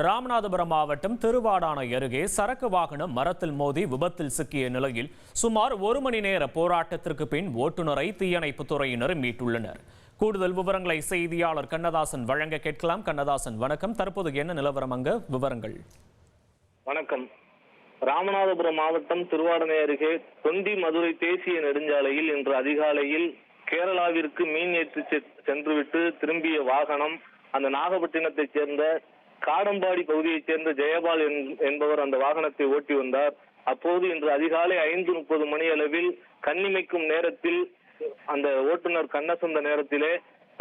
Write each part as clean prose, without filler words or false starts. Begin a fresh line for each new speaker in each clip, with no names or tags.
ராமநாதபுரம் மாவட்டம் திருவாடானை அருகே சரக்கு வாகனம் மரத்தில் மோதி விபத்தில் சிக்கிய நிலையில் சுமார் 1 மணி நேர போராட்டத்திற்கு பின் ஓட்டுநரை தீயணைப்புத் துறையினர் மீட்டுள்ளனர். கூடுதல் விவரங்களை செய்தியாளர் கண்ணதாசன் வழங்க கேட்கலாம். கண்ணதாசன், வணக்கம். தற்போது என்ன நிலவரம், அங்க விவரங்கள்?
வணக்கம். ராமநாதபுரம் மாவட்டம் திருவாடானை அருகே தொண்டி மதுரை தேசிய நெடுஞ்சாலையில் இன்று அதிகாலையில் கேரளாவிற்கு மீன் ஏற்றி சென்றுவிட்டு திரும்பிய வாகனம் அந்த நாகப்பட்டினத்தைச் சேர்ந்த காடம்பாடி பகுதியைச் சேர்ந்த ஜெயபால் என்பவர் அந்த வாகனத்தை ஓட்டி வந்தார். அப்போது இன்று அதிகாலை 5:30 மணி அளவில் கண்ணிமைக்கும் நேரத்தில் அந்த ஓட்டுநர் கண்ணசந்த நேரத்திலே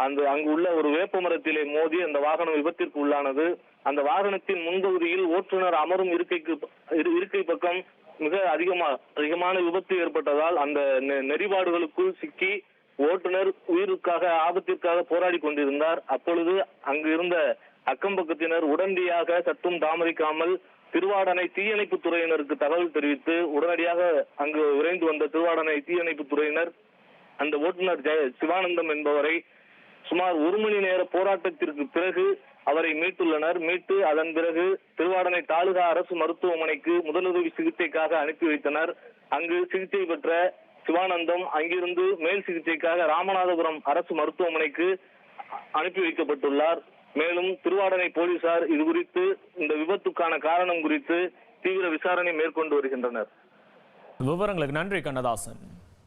அங்கு உள்ள ஒரு வேப்ப மரத்திலே மோதி அந்த வாகனம் விபத்திற்கு உள்ளானது. அந்த வாகனத்தின் முன்பகுதியில் ஓட்டுநர் அமரும் இருக்கை பக்கம் மிக அதிகமான விபத்து ஏற்பட்டதால் அந்த நெறிபாடுகளுக்குள் சிக்கி ஓட்டுநர் உயிருக்காக ஆபத்திற்காக போராடி கொண்டிருந்தார். அப்பொழுது அங்கு இருந்த அக்கம் பக்கத்தினர் உடனடியாக சற்றும் தாமதிக்காமல் திருவாடானை தீயணைப்பு துறையினருக்கு தகவல் தெரிவித்து உடனடியாக அங்கு விரைந்து வந்த திருவாடானை தீயணைப்பு துறையினர் அந்த ஓட்டுநர் சிவானந்தம் என்பவரை சுமார் 1 மணி நேர போராட்டத்திற்கு பிறகு அவரை மீட்டுள்ளனர். மீட்டு அதன் பிறகு திருவாடானை தாலுகா அரசு மருத்துவமனைக்கு முதலுதவி சிகிச்சைக்காக அனுப்பி வைத்தனர். அங்கு சிகிச்சை பெற்ற சிவானந்தம் அங்கிருந்து மேல் சிகிச்சைக்காக ராமநாதபுரம் அரசு மருத்துவமனைக்கு அனுப்பி வைக்கப்பட்டுள்ளார். மேலும் திருவாடானை போலீசார் இது குறித்து இந்த விபத்துக்கான காரணம் குறித்து தீவிர விசாரணை மேற்கொண்டு வருகின்றனர்.
விவரங்களுக்கு நன்றி கண்ணதாசன்.